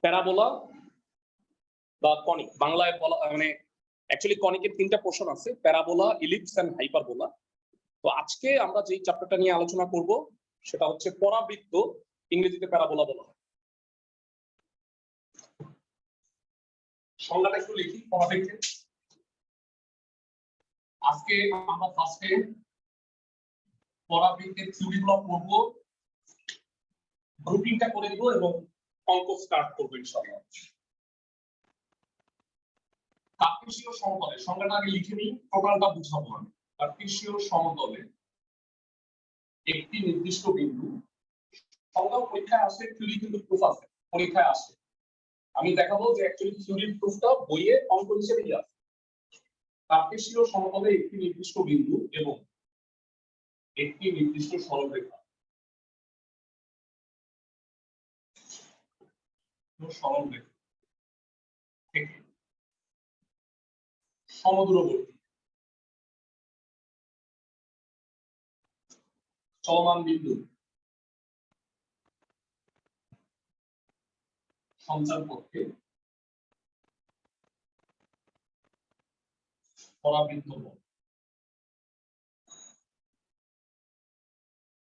Parabola বা conic, বাংলায় বলা মানে অ্যাকচুয়ালি কনিকের তিনটা পোর্শন আছে, প্যারাবোলা, ইলিপস এন্ড হাইপারবোলা। তো আজকে আমরা যে চ্যাপ্টারটা নিয়ে আলোচনা করব সেটা হচ্ছে পরাবৃত্ত, ইংরেজিতে প্যারাবোলা বলা হয়। সংজ্ঞাটা একটু লিখি পরাবৃত্তের। আজকে আমরা ফার্স্টে পরাবৃত্তের থিওরিগুলো পড়বো, গ্রুপিংটা করে দিব এবং অঙ্ক স্টার্ট করবো ইনশাআল্লাহ। কার্টেসীয় সমতলে, সংজ্ঞাটা আগে লিখে নিই, টোটালটা বুঝাবো আমি। কার্টেসীয় সমতলে একটি নির্দিষ্ট বিন্দু, সংজ্ঞা পরীক্ষায় আসে, থিওরি কিন্তু প্রুফ আছে, পরীক্ষায় আসে। আমি দেখাবো যে অ্যাকচুয়ালি থিওরির প্রুফটা বইয়ে অঙ্ক হিসেবেই আছে। কার্টেসীয় সমতলে একটি নির্দিষ্ট বিন্দু এবং একটি নির্দিষ্ট সরলরেখা, সরলরেখা থেকে সমদূরবর্তী চলমান বিন্দু সঞ্চার পথকে পরাবৃত্ত বলে।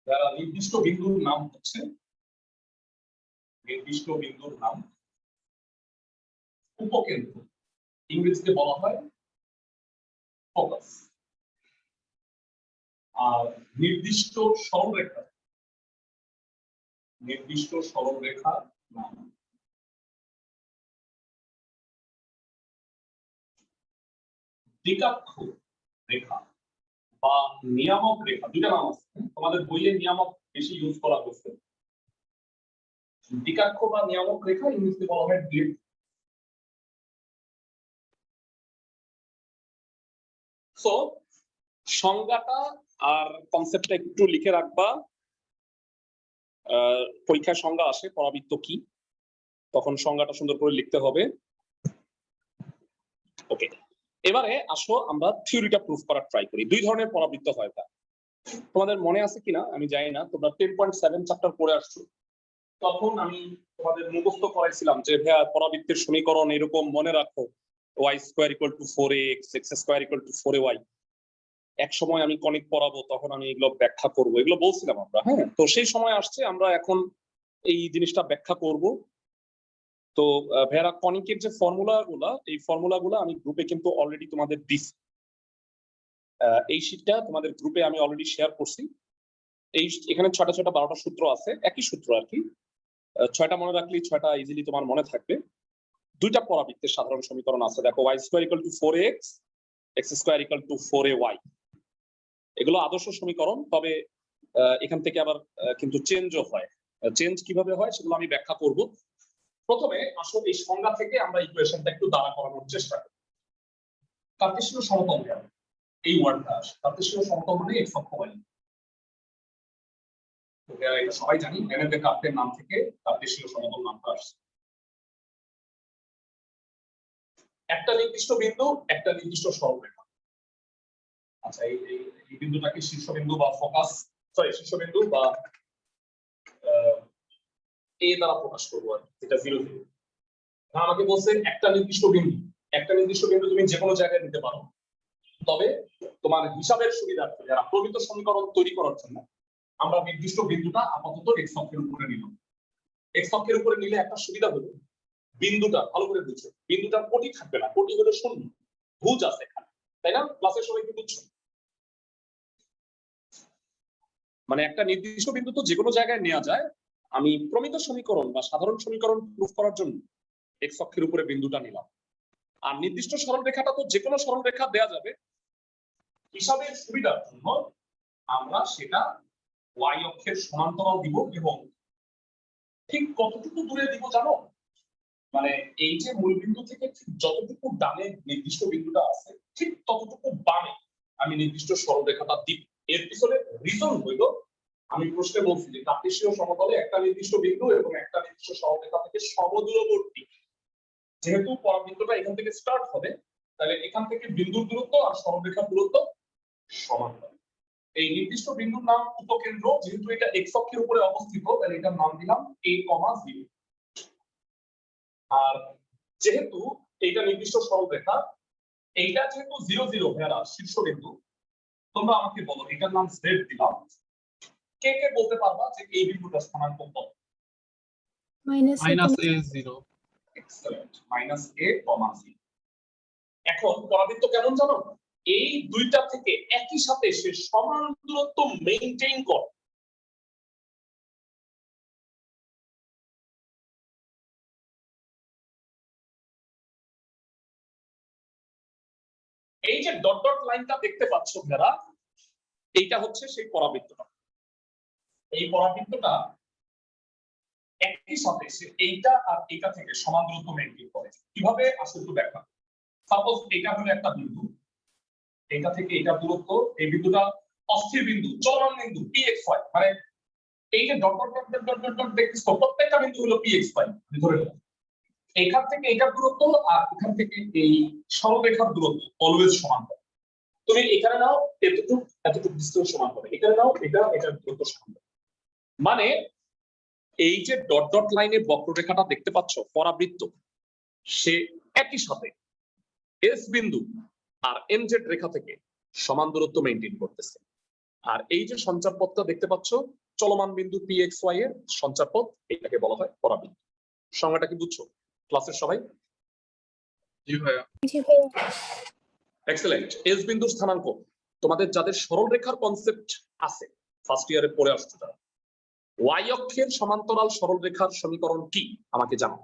যারা নির্দিষ্ট বিন্দুর নাম হচ্ছে, নির্দিষ্ট বিন্দুর নাম উপকেন্দ্র, ইংরেজিতে বলা হয় ফোকাস। আর নির্দিষ্ট সরলরেখা, নির্দিষ্ট সরলরেখা নাম দ্বিকাক্ষ রেখা বা নিয়ামক রেখা, দুইটা নাম আছে, তোমাদের বইয়ে নিয়ামক বেশি ইউজ করা হচ্ছে। দ্বিকাক্ষ বা নিয়ামক রেখা ইংরেজিতে বলা হয় গ্রিড। সো সংজ্ঞাটা আর কনসেপ্টটা একটু লিখে রাখবা, পরীক্ষার সংজ্ঞা আসে পরাবৃত্ত কি, তখন সংজ্ঞাটা সুন্দর করে লিখতে হবে। ওকে, এবারে আসো আমরা থিওরিটা প্রুফ করার ট্রাই করি। দুই ধরনের পরাবৃত্ত হয়, তা তোমাদের মনে আছে কিনা আমি জানি না, তোমরা 10.7 চ্যাপ্টার পড়ে আসছো, তখন আমি তোমাদের মুখস্থ করাইছিলাম যে ভাইয়া পরাবৃত্তের সমীকরণ এরকম মনে রাখো, y² = 4x, x² = 4y। এক সময় আমি কনিক পড়াবো, তখন আমি এগুলো ব্যাখ্যা করব, এগুলো বলছিলাম আমরা। হ্যাঁ, তো সেই সময় আসছে, আমরা এখন এই জিনিসটা ব্যাখ্যা করব। তো ভাইয়া কনিকের যে ফর্মুলাগুলো, এই ফর্মুলাগুলো আমি গ্রুপে কিন্তু অলরেডি তোমাদের দিছি। এই শীটটা তোমাদের গ্রুপে আমি অলরেডি শেয়ার করছি। এই এখানে 6টা 6টা 12টা সূত্র আছে, একই সূত্র আর কি। 6টা মনে রাখলেই 6টা ইজিলি তোমার মনে থাকবে। দুইটা পরাবৃত্তের সাধারণ সমীকরণ আছে, দেখো y² = 4x, x² = 4ay। এগুলো আদর্শ সমীকরণ, তবে এখান থেকে আবার কিন্তু চেঞ্জও হয়। চেঞ্জ কিভাবে হয় সেগুলো আমি ব্যাখ্যা করব। প্রথমে আসলে এই সংজ্ঞা থেকে আমরা ইকুয়েশনটা একটু দাঁড়া করানোর চেষ্টা করি। কার্টেসীয় সমতল, এই ওয়ার্ডটা আসে, কার্টেসীয় সমতল মানে x অক্ষ y। এটা সবাই জানি, রেনে কার্টের নাম থেকে কার্টেসীয় সমতল নামটা আসছে। একটা নির্দিষ্ট বিন্দু, একটা নির্দিষ্ট সরলরেখা। আচ্ছা, এই বিন্দুটাকে শীর্ষবিন্দু বা ফোকাস, সরি শীর্ষবিন্দু বা এ দ্বারা প্রকাশ করবো আর যেটা 0 0। আমাকে বলছে একটা নির্দিষ্ট বিন্দু, একটা নির্দিষ্ট বিন্দু তুমি যে কোনো জায়গায় নিতে পারো, তবে তোমার হিসাবের সুবিধার্থে যারা প্রমিত সমীকরণ তৈরি করার জন্য আমরা নির্দিষ্ট বিন্দুটা আপাতত x অক্ষের উপরে নিলাম। x অক্ষের উপরে নিলে একটা সুবিধা হলো, বিন্দুটা ভালো করে বুঝছো, বিন্দুটার কোটি থাকবে না, কোটি হলো শূন্য, ভুজ আছে এখানে, তাই না? ক্লাসের সময় কি বুঝছো? মানে একটা নির্দিষ্ট বিন্দু তো যে কোনো জায়গায় নেওয়া যায়। আমি প্রমিত সমীকরণ বা সাধারণ সমীকরণ প্রুফ করার জন্য x অক্ষের উপরে বিন্দুটা নিলাম। আর নির্দিষ্ট সরলরেখাটা তো যে কোনো সরলরেখা দেয়া যাবে, হিসাবের সুবিধার জন্য আমরা সেটা y অক্ষের সমান্তরাল দিব। এবং ঠিক কতটুকু দূরে দিব জানো? মানে এই যে মূল বিন্দু থেকে যতটুকু ডানে নির্দিষ্ট বিন্দুটা আছে, ঠিক ততটুকু বামে আমি নির্দিষ্ট সরলরেখাটা দিব। এর পিছনে রিজন হইল, আমি প্রশ্নে বলছি যে কার্টেসীয় সমতলে একটা নির্দিষ্ট বিন্দু এবং একটা নির্দিষ্ট সরলরেখা থেকে সমদূরবর্তী, যেহেতু পরাবৃত্তটা এখান থেকে স্টার্ট হবে, তাহলে এখান থেকে বিন্দুর দূরত্ব আর সরলরেখার দূরত্ব সমান হবে। এই নির্দিষ্ট বিন্দুর নাম উপকেন্দ্র, যেহেতু এটা x অক্ষের উপরে অবস্থিত, তাহলে এটার নাম দিলাম a, 0। আর যেহেতু এইটা নির্দিষ্ট সরলরেখা, এইটা যেহেতু 0 0 ভেড়া শীর্ষবিন্দু, তোমরা আমাকে বলো এটার নাম z দিলাম, কে কে বলতে পারবা যে এই বিন্দুটার স্থানাঙ্ক কত? -a0। Excellent, -a, 0। এখন পরাবৃত্ত কেমন জানো? এই দুইটা থেকে একই সাথে সে সমান দূরত্ব মেইনটেইন করে। এই যে ডট ডট লাইনটা দেখতে পাচ্ছ যারা, এইটা হচ্ছে সেই পরাবৃত্তটা। এই পরাবৃত্তটা একই সাথে সে এইটা আর এইটা থেকে সমান দূরত্ব মেইনটেইন করে। কিভাবে আসলে একটু দেখা। সাপোজ এটা হলো একটা বিন্দু, এটা থেকে এটা দূরত্ব, এই বিন্দুটা অস্থির বিন্দু, চলমান বিন্দু pxy, মানে এই যে dot dot dot dot dot dot দেখছো প্রত্যেকটা বিন্দু হলো pxy ধরে নাও। এখান থেকে এটার দূরত্ব আর এখান থেকে এই সরলরেখার দূরত্ব অলওয়েজ সমান হবে। তুমি এখানে নাও এতটুকু এতটুকু ডিসটেন্স সমান হবে, এখানে নাও এটা এটার দূরত্ব সমান হবে। মানে এই যে ডট ডট লাইনের বক্ররেখাটা দেখতে পাচ্ছ পরাবৃত্ত, সে একই সাথে এস বিন্দু আর এমজেড রেখা থেকে সমান দূরত্ব মেইনটেইন করতেছে। আর এই যে সঞ্চারপথটা দেখতে পাচ্ছ চলমান বিন্দু pxy এর সঞ্চারপথ, এটাকে বলা হয় পরাবৃত্ত। সংজ্ঞাটা কি বুঝছো ক্লাসের সবাই? জি ভাইয়া। এক্সেলেন্ট। এস বিন্দুর স্থানাঙ্ক তোমাদের যাদের সরল রেখার কনসেপ্ট আছে ফার্স্ট ইয়ারে পড়ে আসছো তারা, ওয়াই অক্ষের সমান্তরাল সরল রেখার সমীকরণ কি আমাকে জানাও।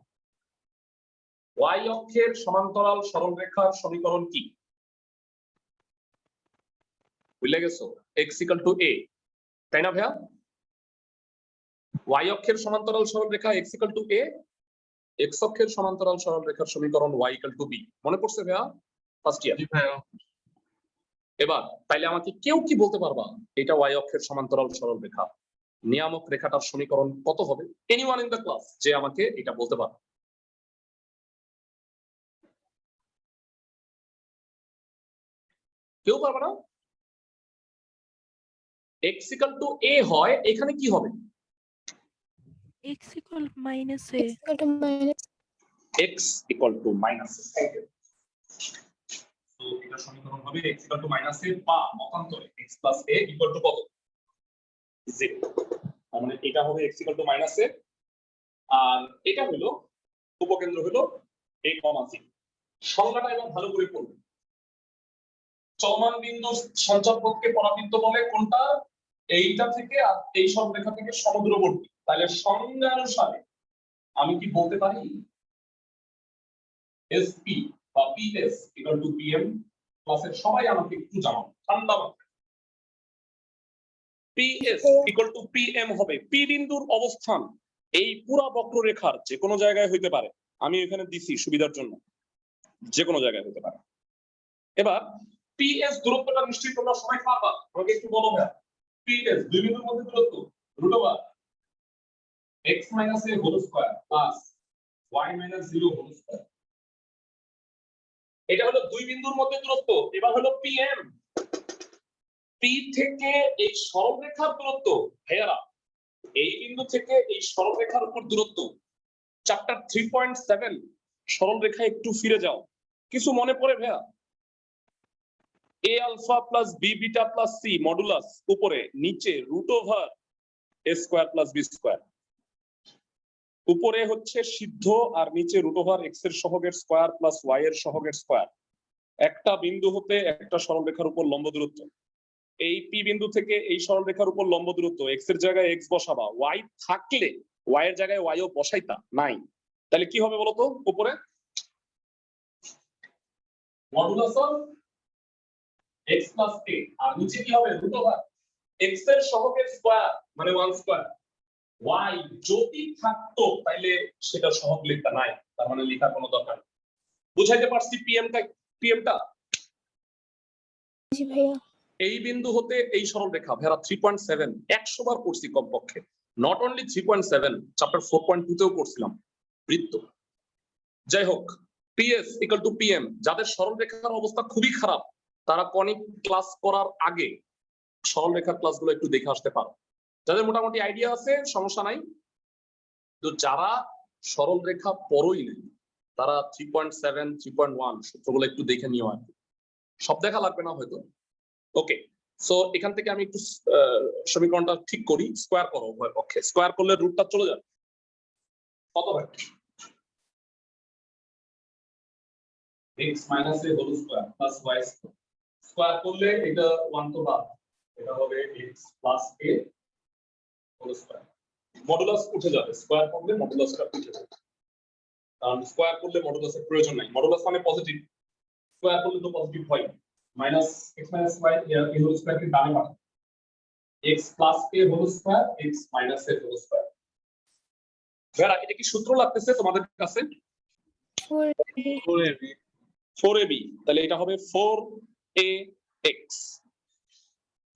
ওয়াই অক্ষের সমান্তরাল সরল রেখার সমীকরণ কি? বুঝলে গেছো? x = a, তাই না ভাইয়া? ওয়াই অক্ষের সমান্তরাল সরল রেখা x = a, x অক্ষের সমান্তরাল সরল রেখার সমীকরণ y = b। মনে পড়ছে ভাইয়া ফার্স্ট ইয়ার? জি ভাইয়া। এবার তাইলে আমাকে কেউ কি বলতে পারবা এটা y অক্ষের সমান্তরাল সরল রেখা, নিয়ামক রেখাটার সমীকরণ কত হবে? এনিওয়ান ইন দ্য ক্লাস যে আমাকে এটা বলতে পারবে? কেউ পারবে না? x = a হয়, এখানে কি হবে? x equal minus a. x = -a। তো এটা সমীকরণ হবে x = -a বা মতান্তরে x + a = কত? 0। তার মানে এটা হবে x = -a আর এটা হলো উপকেন্দ্র হলো a, 0। সংজ্ঞাটা এবার ভালো করে পড়বে। চলমান বিন্দু সঞ্চারপথকে পরাবৃত্ত বলে কোনটা? এইটা থেকে আর এই সরলরেখা থেকে সমদূরবর্তী। তাহলে সংজ্ঞা অনুসারে আমি কি বলতে পারি SP বা PS = PM? ক্লাসের সবাই আমাকে একটু জানাও ঠান্ডা মাথায়। PS = PM হবে P বিন্দুর অবস্থান এই পুরো বক্ররেখার যে কোনো জায়গায় হইতে পারে। আমি এখানে দিছি সুবিধার জন্য, যে কোনো জায়গায় হতে পারে। এবার PS দূরত্বটা নিশ্চয়ই তোমরা সবাই পারবা, আমাকে একটু বলো ভাই। PS দুই বিন্দুর মধ্যে দূরত্ব √x - a² y - 0²। এটা হলো দুই বিন্দুর মধ্যে দূরত্ব। এবার হলো PM, P থেকে এই সরলরেখার দূরত্ব ভাইয়ারা, এই বিন্দু থেকে এই সরলরেখার উপর দূরত্ব। চ্যাপ্টার 3.7 সরলরেখা একটু ফিরে যাও, কিছু মনে পড়ে ভাইয়া? a alpha plus b beta plus c modulus উপরে, নিচে √a² + b²। উপরে হচ্ছে সিদ্ধ আর নিচে √x এর সহগের স্কয়ার প্লাস y এর সহগের স্কয়ার। একটা বিন্দু হতে একটা সরলরেখার উপর লম্ব দূরত্ব। এই P বিন্দু থেকে এই সরলরেখার উপর লম্ব দূরত্ব, x এর জায়গায় x বসাবা, y থাকলে y এর জায়গায় y ও বসাইতা, নাই। তাহলে কি হবে বলতো? উপরে মডুলাস অফ x + a আর নিচে কি হবে? √x এর সহগের স্কয়ার মানে 1²। y যদি থাকতো তাইলে সেটা সহগ লিখতা, নাই, তার মানে লেখার কোনো দরকার নেই। বুঝাইতে পারছি পিএমটা? জি ভাইয়া। এই বিন্দু হতে এই সরলরেখা ভেড়া 3.7 100 বার পড়ছি কমপক্ষে, নট অনলি 3.7, চ্যাপ্টার 4.2 তেও পড়ছিলাম বৃত্ত। যাই হোক, PS = PM। যাদের সরলরেখার অবস্থা খুবই খারাপ তারা কনিক ক্লাস করার আগে সরলরেখার ক্লাসগুলো একটু দেখে আসতে পারো। যাদের মোটামুটি আইডিয়া আছে সমস্যা নাই, তো যারা সরলরেখা পড়োই নাই তারা 3.7 3.1 সূত্রগুলো একটু দেখে নিও আর কি। সব দেখা লাগবে না হয়তো। ওকে, সো এখান থেকে আমি একটু সমীকরণটা ঠিক করি। স্কোয়ার করো উভয় পক্ষে, স্কোয়ার করলে রুটটা চলে যাবে। কত হয়? x minus a whole square plus y square। Square করলে এটা 1 তো বাদ, এটা হবে x plus a whole square। Modulus উঠে যাবে, স্কোয়ার করলে মডুলাসটা উঠে যাবে, কারণ স্কোয়ার করলে মডুলাসের প্রয়োজন নাই। মডুলাস মানে পজিটিভ, স্কোয়ার করলে তো পজিটিভ হয়। Minus x minus y a whole square কে ডানে পাঠাও, x plus a whole square x minus a whole square। ভেরা, এটা কি সূত্র লাগতেছে তোমাদের কাছে? 4ab 4ab, তাহলে এটা হবে 4ax।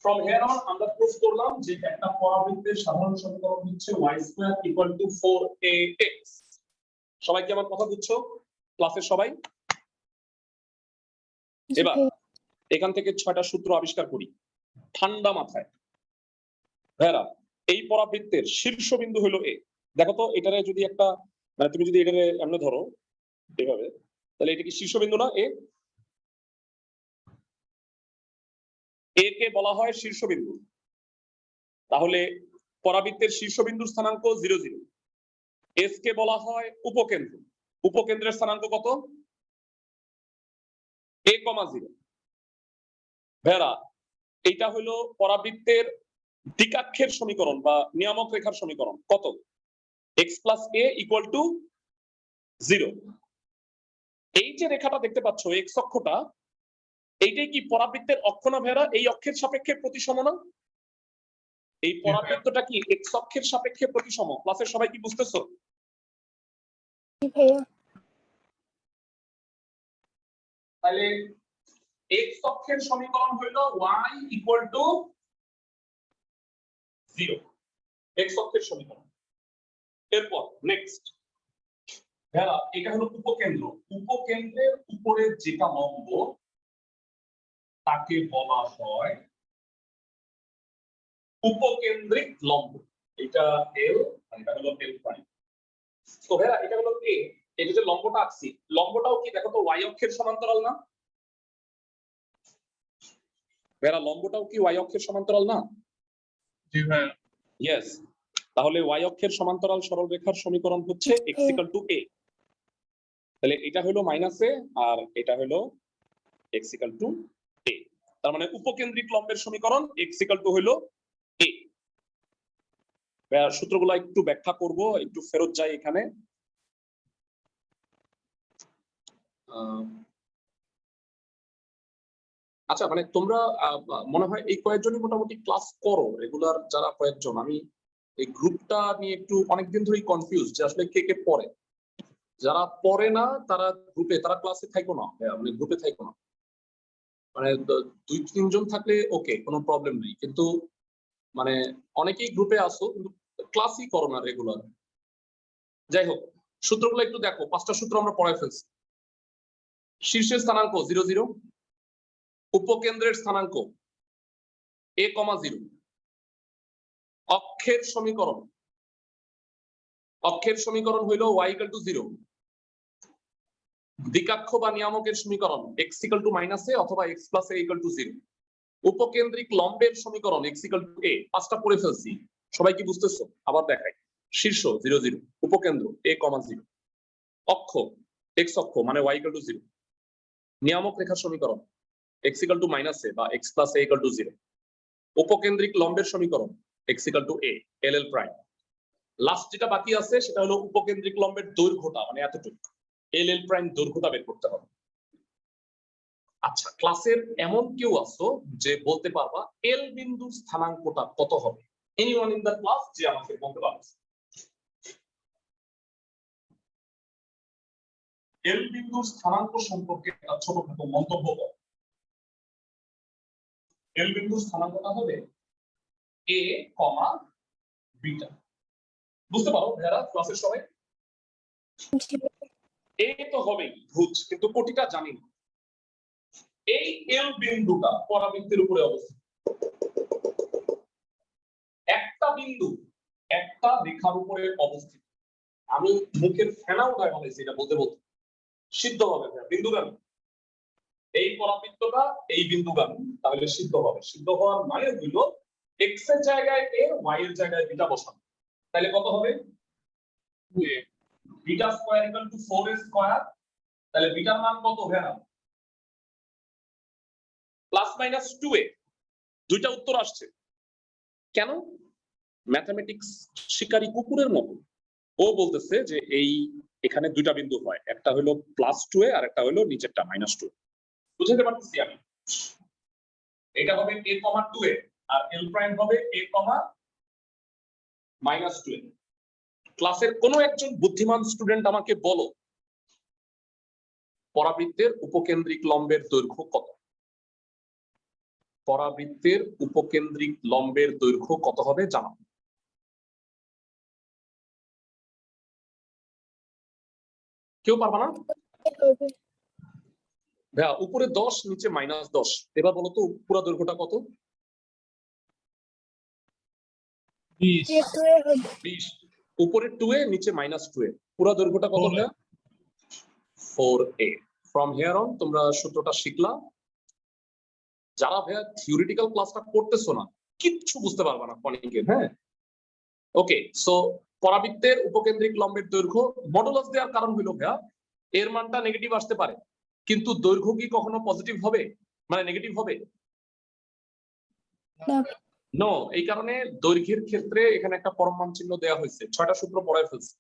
From here on আমরা প্রুফ করলাম যে একটা পরাবৃত্তের সাধারণ সমীকরণ হচ্ছে y square equal to 4ax। সবাই কি আমার কথা বুঝছো ক্লাসের সবাই? এবার এখান থেকে 6টা সূত্র আবিষ্কার করি ঠান্ডা মাথায়। ভেরা, এই পরাবৃত্তের শীর্ষবিন্দু হলো a। দেখো তো এটারে যদি একটা, মানে তুমি যদি এটারে এমনি ধরো এভাবে, তাহলে এটা কি শীর্ষবিন্দু না? এ কে বলা হয় শীর্ষবিন্দু। তাহলে পরাবৃত্তের শীর্ষবিন্দুর স্থানাঙ্ক 0 0। এস কে বলা হয় উপকেন্দ্র, উপকেন্দ্রের স্থানাঙ্ক কত? a, 0। ভেরা, এটা হলো পরাবৃত্তের দ্বিকাক্ষের সমীকরণ বা নিয়ামক রেখার সমীকরণ। কত? x plus a equal to 0। এই যে রেখাটা দেখতে পাচ্ছ x অক্ষটা, এইটাই কি পরাবৃত্তের অক্ষ না ভেরা? এই অক্ষের সাপেক্ষে প্রতিসম না? এই পরাবৃত্তটা কি x অক্ষের সাপেক্ষে প্রতিসম? ক্লাসের সবাই কি বুঝতেছো? তাহলে x অক্ষের সমীকরণ হলো y equal to 0, x অক্ষের সমীকরণ। এরপর নেক্সট, ভেরা, এটা হলো উপকেন্দ্র। উপকেন্দ্রের উপরে যেটা লম্ব তাকে বলা হয় উপকেন্দ্রিক লম্ব। এটা l আর এটা হলো l প্রাইম। তো ভেরা, এটা হলো a, এটা যে লম্বটা আঁকছি, লম্বটাও কি দেখো তো y অক্ষের সমান্তরাল না? ভেরা, লম্বটাও কি y অক্ষের সমান্তরাল না? জি ভাইয়া ইয়েস। তাহলে y অক্ষের সমান্তরাল সরল রেখার সমীকরণ হচ্ছে x equal to a। তাহলে এটা হলো মাইনাস a আর এটা হলো x equal to a। তার মানে উপকেন্দ্রিক লম্বের সমীকরণ x equal to হলো a। সূত্রগুলো একটু ব্যাখ্যা করব, একটু ফেরত যাই এখানে। আচ্ছা, মানে তোমরা মনে হয় এই কয়েকজনই মোটামুটি ক্লাস করো রেগুলার, যারা কয়েকজন। আমি এই গ্রুপটা নিয়ে একটু অনেকদিন ধরেই কনফিউজ যে আসলে কে কে পড়ে। যারা পড়ে না তারা গ্রুপে, তারা ক্লাসে থাকো না, মানে গ্রুপে থাকো না। মানে 2-3 জন থাকলে ওকে, কোনো প্রবলেম নেই, কিন্তু মানে অনেকেই গ্রুপে আসো কিন্তু ক্লাসই করো না রেগুলার। যাই হোক, সূত্রগুলো একটু দেখো। 5টা সূত্র আমরা পড়ায় ফেলছি। শীর্ষের স্থানাঙ্ক 0 0, উপকেন্দ্রের স্থানাঙ্ক a, 0, অক্ষের সমীকরণ, অক্ষের সমীকরণ হইল y equal to 0, দ্বিকাক্ষ বা নিয়ামকের সমীকরণ x equal to -a অথবা x plus a equal to 0, উপকেন্দ্রিক লম্বের সমীকরণ x equal to a। 5টা পড়ে ফেলছি, সবাই কি বুঝতেছো? আবার দেখাই। শীর্ষ 0 0, উপকেন্দ্র a, 0, অক্ষ x অক্ষ মানে y equal to 0, নিয়ামক রেখার সমীকরণ x equal to -a বা x plus a equal to 0, উপকেন্দ্রিক লম্বের সমীকরণ x equal to a, l prime. Last যেটা বাকি আছে সেটা হলো উপকেন্দ্রিক লম্বের দৈর্ঘ্যটা, মানে এতটুকু l প্রাইম দৈর্ঘ্যটা বের করতে হবে। আচ্ছা, ক্লাসের এমন কেউ আছো যে বলতে পারবা l বিন্দুর স্থানাঙ্কটা কত হবে? এনিওয়ান ইন দ্য ক্লাস যে আমাকে বলতে পারবে? l বিন্দুর স্থানাঙ্ক সম্পর্কে একটা ছোটখাটো মন্তব্য করো। l বিন্দুর স্থানাঙ্কটা হবে a, বিটা। বুঝতে পারো যারা ক্লাসের সবাই? এ তো হবেই ভুজ, কিন্তু কোটিটা জানি না। এই এল বিন্দুটা পরাবৃত্তের উপরে অবস্থিত। একটা বিন্দু একটা রেখার উপরে অবস্থিত। আমি মুখের ফেনা উঠায় বলেছি এটা বলতে বলতে। সিদ্ধ হবে বিন্দুগামী। এই পরাবৃত্তটা এই বিন্দুগামী, তাহলে সিদ্ধ হবে। সিদ্ধ হওয়ার মানে হইল এক্স এর জায়গায় এ, ওয়াই এর জায়গায় বিটা বসানো। তাহলে কত হবে? Beta square equal two 4a square. তাহলে বিটার মান কত ভাইয়া? Plus minus 2a। দুইটা উত্তর আসছে। কেন? ম্যাথমেটিক্স শিকারী কুকুরের মতো ও বলতেছে যে এই এখানে দুইটা বিন্দু হয়, একটা হলো প্লাস 2a আর একটা হলো নিচেরটা মাইনাস 2। বুঝতে পারতেছি আমি? এটা হবে a, 2a আর l প্রাইম হবে a, মাইনাস 2a। ক্লাসের কোন একজন বুদ্ধিমান স্টুডেন্ট আমাকে বলো পরাবৃত্তের উপকেন্দ্রিক লম্বের দৈর্ঘ্য কত? পরাবৃত্তের উপকেন্দ্রিক লম্বের দৈর্ঘ্য কত হবে জানাও। কেউ পারবা না? ভাইয়া উপরে 10 নিচে মাইনাস 10, এবার বলো তো পুরো দৈর্ঘ্যটা কত? 20। উপরে 2a নিচে মাইনাস 2a, পুরো দৈর্ঘ্যটা কত ভাইয়া? 4a। ফ্রম হিয়ার অন তোমরা সূত্রটা শিখলা। যারা ভাইয়া থিওরিটিক্যাল ক্লাসটা করতেছো না কিচ্ছু বুঝতে পারবা না কনিকের। হ্যাঁ, ওকে। সো পরাবৃত্তের উপকেন্দ্রিক লম্বের দৈর্ঘ্য মডুলাস দেওয়ার কারণ হলো ভাইয়া এর মানটা নেগেটিভ আসতে পারে, কিন্তু দৈর্ঘ্য কি কখনো পজিটিভ হবে, মানে নেগেটিভ হবে? নো। এই কারণে দৈর্ঘ্যের ক্ষেত্রে এখানে একটা পরমাণু চিহ্ন দেওয়া হয়েছে। 6টা সূত্র পড়ায় ফেলছে।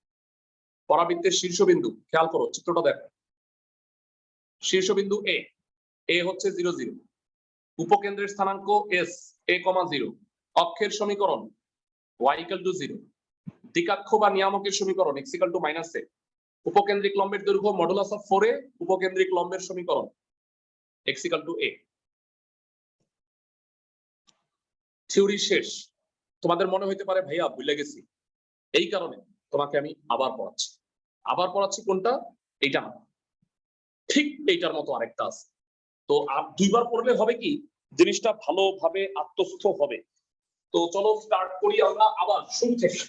পরাবৃত্তের শীর্ষবিন্দু খেয়াল করো, চিত্রটা দেখো। শীর্ষবিন্দু এ, এ হচ্ছে 0 0। উপকেন্দ্রের স্থানাঙ্ক s, a, 0। অক্ষের সমীকরণ y = 0। দিকাক্ষ বা নিয়ামকের সমীকরণ x = -a। উপকেন্দ্রিক লম্বের দৈর্ঘ্য মডুলাস অফ 4a। উপকেন্দ্রিক লম্বের সমীকরণ x = a। থিওরি শেষ। তোমাদের মনে হইতে পারে ভাইয়া ভুলে গেছি, এই কারণে তোমাকে আমি আবার পড়াচ্ছি। আবার পড়াচ্ছি কোনটা? এইটা না, ঠিক এইটার মতো আরেকটা আছে। তো আর দুইবার পড়লে হবে কি জিনিসটা ভালোভাবে আত্মস্থ হবে। তো চলো স্টার্ট করি আমরা আবার শুরু থেকে।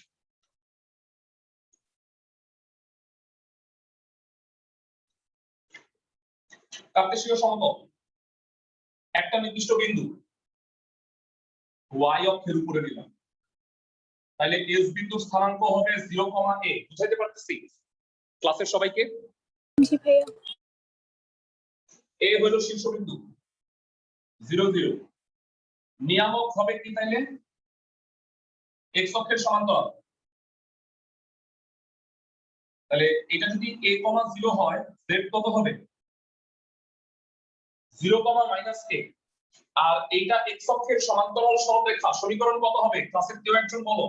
কার্তেশীয় সমতল একটা নির্দিষ্ট বিন্দু y অক্ষের উপরে নিলাম, তাহলে s বিন্দুর স্থানাঙ্ক হবে 0, a। বুঝাইতে পারতেছি ক্লাসের সবাইকে? জি ভাইয়া। a হলো শীর্ষবিন্দু 0 0। নিয়ামক হবে কি তাইলে? x অক্ষের সমান্তরাল। তাহলে এটা যদি a, 0 হয় z কত হবে? 0, -a। আর এইটা x অক্ষের সমান্তরাল সরলরেখা। সমীকরণ কত হবে ক্লাসের কেউ একজন বলো?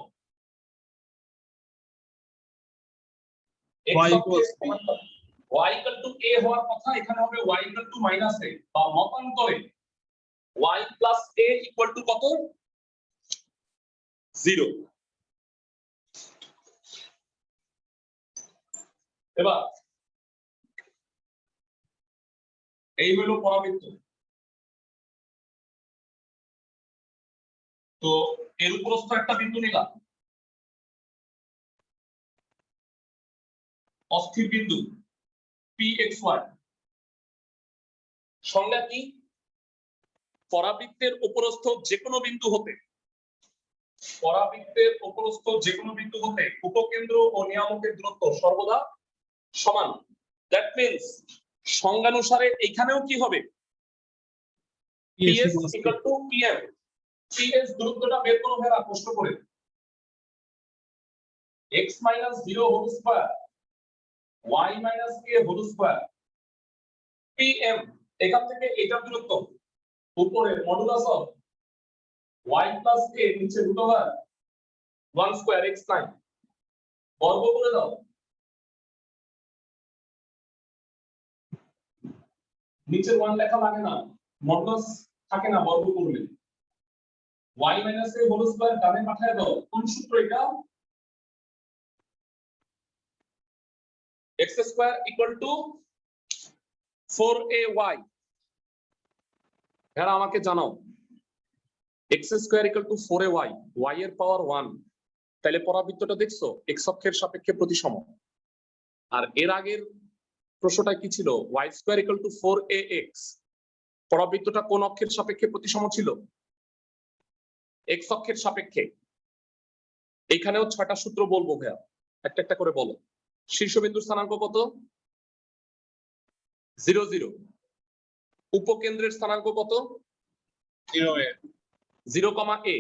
y = a হওয়ার কথা, এখানে হবে y = -a বা মতান্তরে y + a = কত? 0। এবার এই হলো পরাবৃত্ত। তো এর উপরস্থ একটা বিন্দু নিলাম, অস্থির বিন্দু pxy। সংজ্ঞা কি? পরাবৃত্তের উপরস্থ যে কোনো বিন্দু হতে, পরাবৃত্তের উপরস্থ যে কোনো বিন্দু হতে উপকেন্দ্র ও নিয়ামকের দূরত্ব সর্বদা সমান। দ্যাট মিন্স সংজ্ঞানুসারে এখানেও কি হবে? ps = pm। ps দূরত্বটা বের করো ভাইরা কষ্ট করে। x - 0 whole square y - a whole square pm। এখান থেকে এটা দূরত্ব উপরে মডুলাস অফ y + a নিচে √1 স্কয়ার x9 বর্গ করে দাও। নিচে 1 লেখা লাগে না, মডুলাস থাকে না বর্গ করলে। y - a হোল স্কয়ার ডানে পাঠিয়ে দাও। কোন সূত্র এটা? x² = 4ay। এরা আমাকে জানাও x² = 4ay, y এর পাওয়ার 1। তাহলে পরাবৃত্তটা দেখছো x অক্ষের সাপেক্ষে প্রতিসম। আর এর আগের প্রশ্নটা কি ছিল? y square equal two 4ax। পরাবৃত্তটা কোন অক্ষের সাপেক্ষে প্রতিসম ছিল? x অক্ষের সাপেক্ষে। এখানেও 6টা সূত্র বলবো ভাইয়া, একটা একটা করে বলো। শীর্ষবিন্দুর স্থানাঙ্ক কত? 0 0। উপকেন্দ্রের স্থানাঙ্ক কত? 0 a 0, a।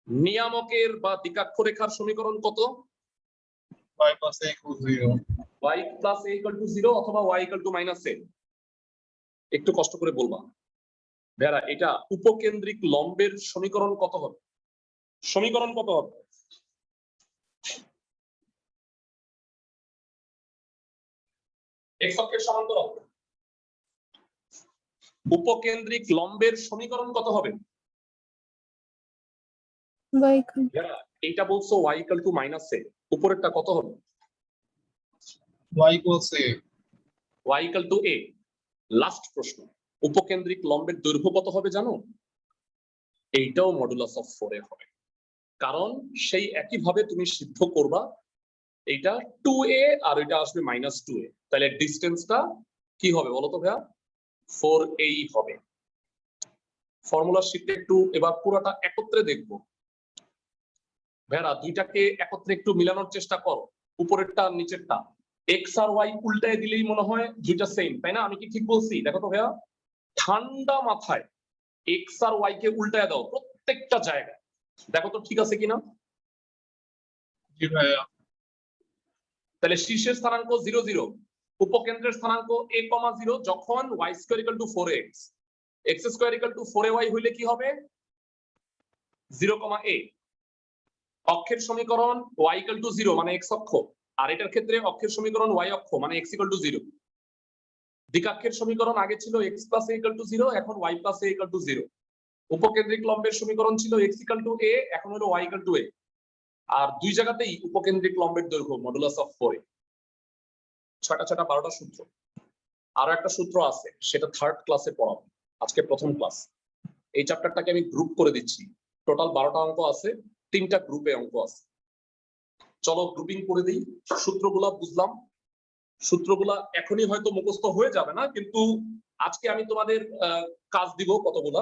নিয়ামকের বা দিকাক্ষরেখার সমীকরণ কত? y plus a equals 0 y plus a equal to 0 অথবা y equal to minus a। একটু কষ্ট করে বলবা ভাইয়ারা, এটা উপকেন্দ্রিক লম্বের সমীকরণ কত হবে? সমীকরণ কত হবে? x অক্ষের সমান্তরাল উপকেন্দ্রিক লম্বের সমীকরণ কত হবে? y ভাইয়ারা, এইটা বলছো y equal to minus a, উপরেরটা কত হবে? y equals a y equal to a। Last প্রশ্ন, উপকেন্দ্রিক লম্বের দৈর্ঘ্য কত হবে জানো? এইটাও মডুলাস অফ 4 এ হবে, কারণ সেই একই ভাবে তুমি সিদ্ধ করবা এইটা 2a আর এটা আসবে -2a, তাহলে ডিসটেন্সটা কি হবে বলো তো ভাইয়া? 4a হবে। ফর্মুলা শিটে একটু এবার পুরোটা একত্রে দেখবো ভাইয়ারা, দুইটাকে একত্রে একটু মিলানোর চেষ্টা করো, উপরেরটা আর নিচেরটা। x আর y উল্টায় দিলেই মনে হয় দুইটা সেম, তাই না? আমি কি ঠিক বলছি? দেখো তো ভাইয়া, ঠান্ডা মাথায় x আর y কে উল্টায় দাও প্রত্যেকটা জায়গায়, দেখো তো ঠিক আছে কিনা। জি ভাইয়া তাহলে শীর্ষের স্থানাঙ্ক 0 0, উপকেন্দ্রের স্থানাঙ্ক a, 0 যখন y square equal two 4x, x square equal two 4ay হইলে কি হবে? 0, a। অক্ষের সমীকরণ y ইকুয়াল টু 0 মানে x অক্ষ, আর এটার ক্ষেত্রে অক্ষের সমীকরণ y অক্ষ মানে x ইকুয়াল টু 0। দ্বিকাক্ষের সমীকরণ আগে ছিল x plus a equal to 0, এখন y plus a equal to 0। উপকেন্দ্রিক লম্বের সমীকরণ ছিল x ইকুয়াল টু a, এখন হলো y ইকুয়াল টু a। আর দুই জায়গাতেই উপকেন্দ্রিক লম্বের দৈর্ঘ্য মডুলাস অফ 4 এ। 6টা 12টা সূত্র। আরো একটা সূত্র আছে, সেটা থার্ড ক্লাসে পড়াবো, আজকে প্রথম ক্লাস। এই চ্যাপ্টারটাকে আমি গ্রুপ করে দিচ্ছি, টোটাল 12টা অঙ্ক আছে, 3টা গ্রুপে অঙ্ক আছে। চলো গ্রুপিং করে দিই। সূত্রগুলা বুঝলাম, সূত্রগুলা এখনই হয়তো মুখস্থ হয়ে যাবে না, কিন্তু আজকে আমি তোমাদের কাজ দিব কতগুলা,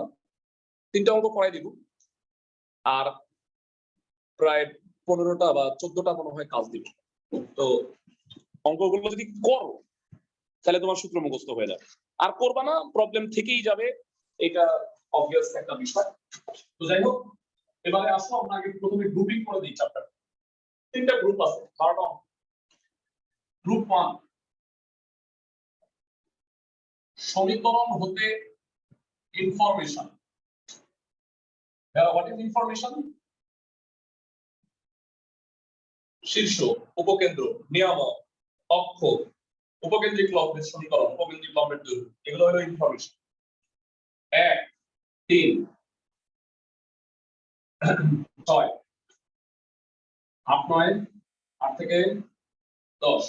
3টা অঙ্ক করাই দিব, আর প্রায় 15টা বা 14টা মনে হয় কাজ দিব। তো অঙ্কগুলো যদি করো তাহলে তোমার সূত্র মুখস্থ হয়ে যাবে, আর করবা না প্রবলেম থেকেই যাবে, এটা অবভিয়াস একটা বিষয়। তো যাই হোক, এবারে আসো আমরা আগে প্রথমে গ্রুপিং করে দিই চ্যাপ্টার। 3টা গ্রুপ আছে, 12টা। গ্রুপ 1, সমীকরণ হতে ইনফরমেশন। What is information? শীর্ষ, উপকেন্দ্র, নিয়ামক, অক্ষ, উপকেন্দ্রিক লম্বের সমীকরণ, উপকেন্দ্রিক লম্বের দৈর্ঘ্য, এগুলো হলো ইনফরমেশন। 1 3 6 8 9 8 থেকে 10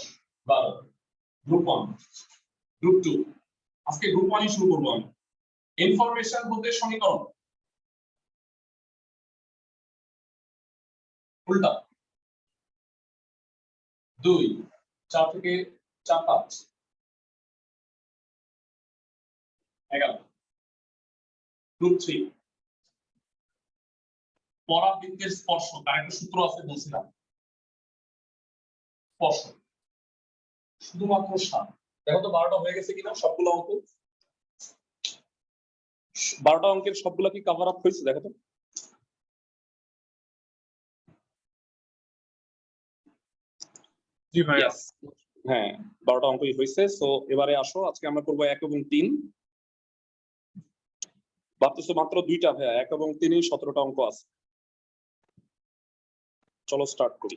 12। গ্রুপ 1। গ্রুপ 2, আজকে গ্রুপ 1 শুরু করব আমি। ইনফরমেশন হতে সমীকরণ, উল্টা 2 4 থেকে 4 5 11। গ্রুপ 3, পরাবৃত্তের স্পর্শ, তার একটা সূত্র আছে বলছিলাম, স্পর্শ শুধুমাত্র 7। দেখো তো 12টা হয়ে গেছে কিনা সবগুলো অঙ্ক, 12টা অঙ্কের সবগুলো কি কভার আপ হয়েছে? দেখো তো। জি ভাইয়া Yes, হ্যাঁ 12টা অঙ্কই হয়েছে। সো এবারে আসো, আজকে আমরা করবো 1 এবং 3। ভাবতেছো মাত্র 2টা ভাইয়া, 1 এবং 3-ই 17টা অঙ্ক আছে। চলো স্টার্ট করি।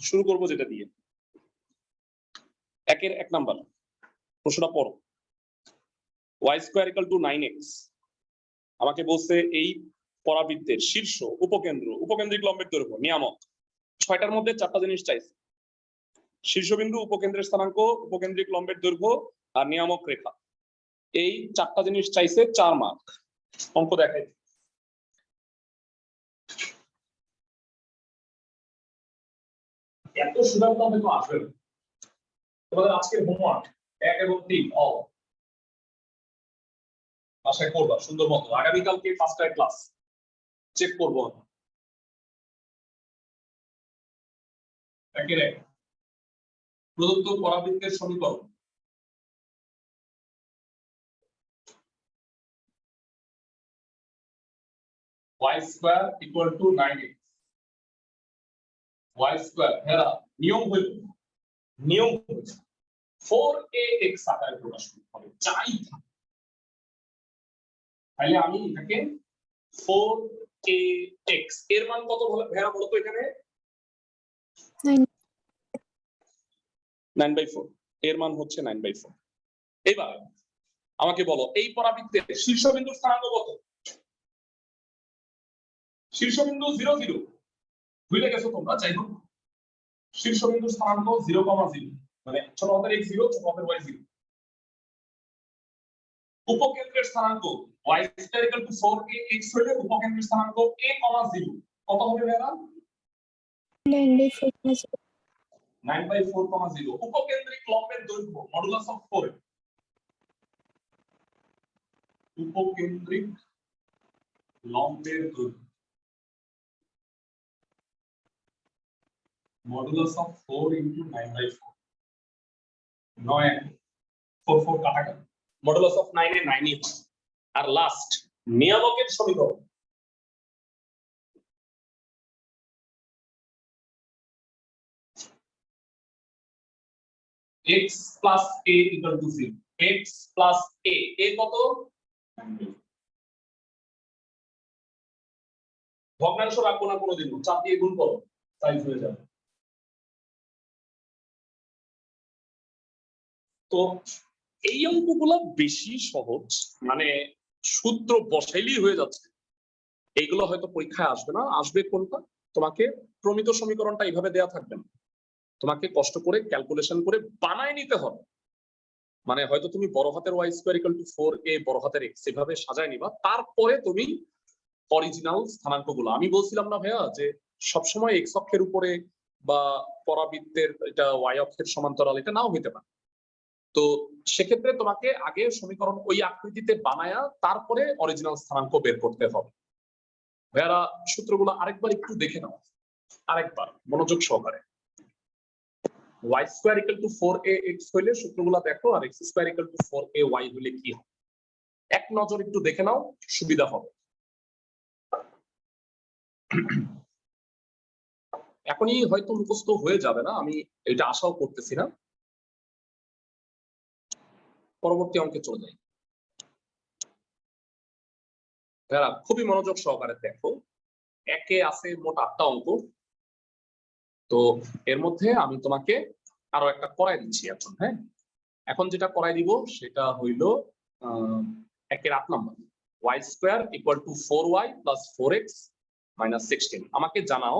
শুরু করব যেটা দিয়ে, 1-এর 1 নাম্বার প্রশ্নটা পড়ো। y square equal to 9x, আমাকে বলছে এই পরাবৃত্তের শীর্ষ, উপকেন্দ্র, উপকেন্দ্রিক লম্বের দৈর্ঘ্য, নিয়ামক, 6টার মধ্যে 4টা জিনিস চাইছে। শীর্ষবিন্দু, উপকেন্দ্রের স্থানাঙ্ক, উপকেন্দ্রিক লম্বের দৈর্ঘ্য আর নিয়ামক রেখা, এই 4টা জিনিস চাইছে, 4 মার্ক। অঙ্ক দেখাই। এত সুবিধা হয়তো আসবে না। তোমাদের আজকের হোমওয়ার্ক 1 এবং 3 অল বাসায় করবা সুন্দর মতো। আগামীকালকে 5টায় ক্লাস চেক করবো। একের এক প্রদত্ত পরাবৃত্তের সমীকরণ y square equal to 9x y square হেরা নিয়ম হইল 4ax আকারে প্রকাশ করতে হবে যাই থাকে। তাহলে আমি এটাকে 4ax এর মান কত হেরা বলো তো এখানে 9/4 এর মান হচ্ছে 9/4। এবার আমাকে বলো এই পরাবৃত্তের শীর্ষবিন্দুর স্থানাঙ্ক কত? শীর্ষবিন্দু 0 0 ভুলে গেছো তোমরা, যাই হোক শীর্ষবিন্দুর স্থানাঙ্ক 0,0 মানে ছোট হাতের x 0 ছোট হাতের y 0। উপকেন্দ্রের স্থানাঙ্ক y square equal two 4ax হলে উপকেন্দ্রের স্থানাঙ্ক a, 0 কত হবে ভাইরা? 9/4,0। উপকেন্দ্রিক লম্বের দৈর্ঘ্য মডুলাস অফ 4 উপকেন্দ্রিক লম্বের দৈর্ঘ্য মডুলাস অফ 4 ইনটু 9/4 9 4 4 কাটা গেল মডুলাস অফ 9 এ 9ই হয়। আর লাস্ট নিয়ামকের সমীকরণ x plus a equal to 0 x plus a কত? ভগ্নাংশ রাখবো না কোনোদিন, চাপ দিয়ে গুণ করো সাইজ হয়ে যাবে। তো এই অঙ্কগুলো বেশি সহজ, মানে সূত্র বসাইলেই হয়ে যাচ্ছে। এইগুলো হয়তো পরীক্ষায় আসবে না, আসবে কোনটা তোমাকে প্রমিত সমীকরণটা এইভাবে দেয়া থাকবে না, তোমাকে কষ্ট করে ক্যালকুলেশন করে বানায় নিতে হবে। মানে হয়তো তুমি বড় হাতের y square equal two 4a বড় হাতের x এভাবে সাজায় নিবা, তারপরে তুমি অরিজিনাল স্থানাঙ্কগুলো। আমি বলছিলাম না ভাইয়া যে সবসময় x অক্ষের উপরে বা পরাবৃত্তের এটা y অক্ষের সমান্তরাল এটা নাও হইতে পারে। তো সেক্ষেত্রে তোমাকে আগে সমীকরণ ওই আকৃতিতে বানায়া তারপরে অরিজিনাল স্থানাঙ্ক বের করতে হবে। ভাইয়ারা সূত্রগুলো আরেকবার একটু দেখে নাও, আরেকবার মনোযোগ সহকারে। y square equal two 4ax হইলে সূত্রগুলো দেখো, আর x square equal two 4ay হইলে কি হবে এক নজর একটু দেখে নাও, সুবিধা হবে। এখনই হয়তো মুখস্থ হয়ে যাবে না, আমি এটা আশাও করতেছি না। পরবর্তী অঙ্কে চলে যাই। যারা খুবই মনোযোগ সহকারে দেখো, একে আছে মোট 8টা অঙ্ক। তো এর মধ্যে আমি তোমাকে আরো একটা করাই দিচ্ছি এখন। হ্যাঁ, এখন যেটা করাই দিব সেটা হইল একের 8 নম্বর y square equal two 4y plus 4x minus 16। আমাকে জানাও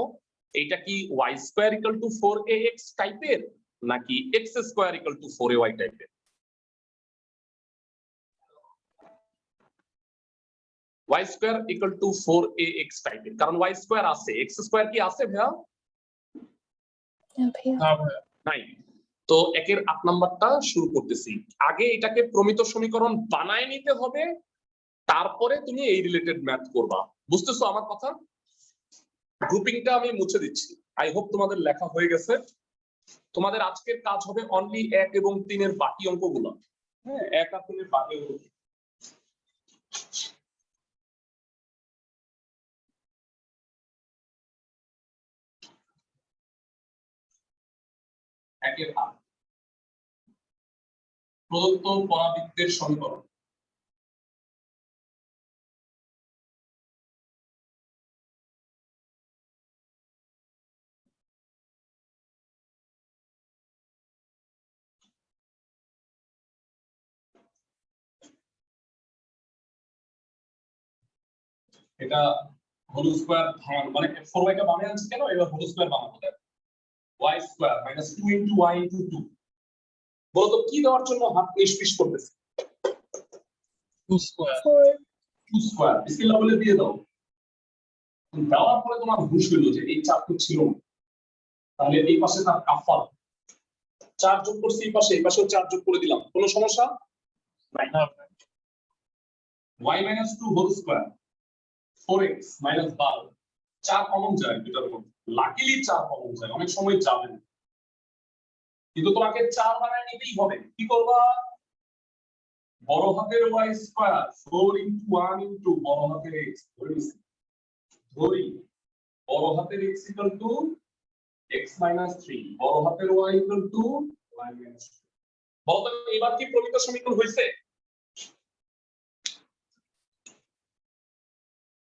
এইটা কি y square equal two 4ax টাইপের নাকি x square equal two 4ay টাইপের? y square equal two 4ax টাইপের, কারণ y স্কয়ার আছে, x স্কয়ার কি আছে ভাইয়া? নাই। তো একের 8 নাম্বারটা শুরু করতেছি। আগে এটাকে প্রমিত সমীকরণ বানায় নিতে হবে, তারপরে তুমি এই রিলেটেড ম্যাথ করবা। বুঝতেছো আমার কথা? গ্রুপিংটা আমি মুছে দিচ্ছি। আই হোপ তোমাদের লেখা হয়ে গেছে। তোমাদের আজকের কাজ হবে অনলি 1 এবং 3 এর বাকি অঙ্কগুলো। হ্যাঁ, 1 আর 3 এর বাকি অঙ্কগুলো। একের 8 প্রদত্ত পরাবৃত্তের সমীকরণ এটা হোল স্কয়ার ভাঙানো, মানে 4y টা বামে আনছি কেন, এবার হোল স্কয়ার বানাবো। y square minus 2 into y into 2। বলো তো কি দেওয়ার জন্য হাত নিষ্পিস করতেছে? 2 স্কয়ার 2 স্কয়ার বিসমিল্লাহ বলে দিয়ে দাও। দেওয়ার পরে তোমার হুঁশ হইলো যে এই চাপ তো ছিল না, তাহলে এই পাশে তার কাফার 4 যোগ করছি, এই পাশেও 4 যোগ করে দিলাম, কোনো সমস্যা নাই। y minus 2 whole square 4x minus 12 4 common যায় দুটার মধ্যে, লাকিলি 4 কমন যায়, অনেক সময় যাবে না, কিন্তু তোমাকে 4 বানায় নিতেই হবে। কি করবা? বড় হাতের y স্কয়ার 4 into 1 into বড় হাতের x ধরি, বড় হাতের x equal to x minus 3, বড় হাতের y equal to y minus 2। বলতো এবার কি প্রমিত সমীকরণ হয়েছে?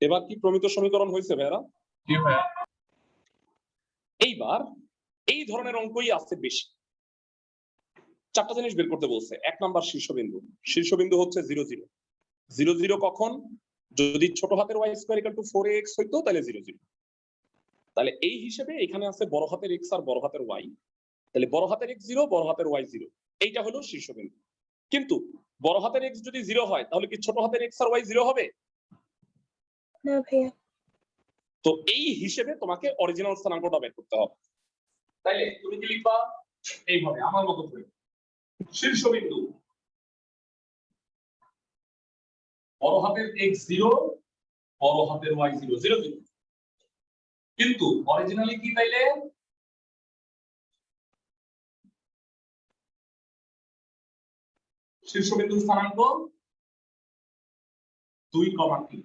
এবার কি প্রমিত সমীকরণ হয়েছে ভাইরা? জি ভাইয়া। এইবার এই ধরনের অঙ্কই আসছে বেশি। 4টা জিনিস বের করতে বলছে। 1 নাম্বার শীর্ষবিন্দু, শীর্ষবিন্দু হচ্ছে 0 0 0 0 কখন? যদি ছোট হাতের y square equal two 4x হইতো তাহলে 0 0। তাহলে এই হিসেবে এখানে আছে বড় হাতের x আর বড় হাতের y, তাহলে বড় হাতের x 0, বড় হাতের y 0, এইটা হলো শীর্ষবিন্দু। কিন্তু বড় হাতের x যদি 0 হয় তাহলে কি ছোট হাতের x আর y 0 হবে? না ভাইয়া। তো এই হিসেবে তোমাকে অরিজিনাল স্থানাঙ্কটা বের করতে হবে। তাইলে তুমি কি লিখবা? এইভাবে আমার মতো করে শীর্ষবিন্দু বড় হাতের x 0, বড় হাতের y 0 0 0। কিন্তু অরিজিনালি কি তাইলে? শীর্ষবিন্দুর স্থানাঙ্ক 2,3।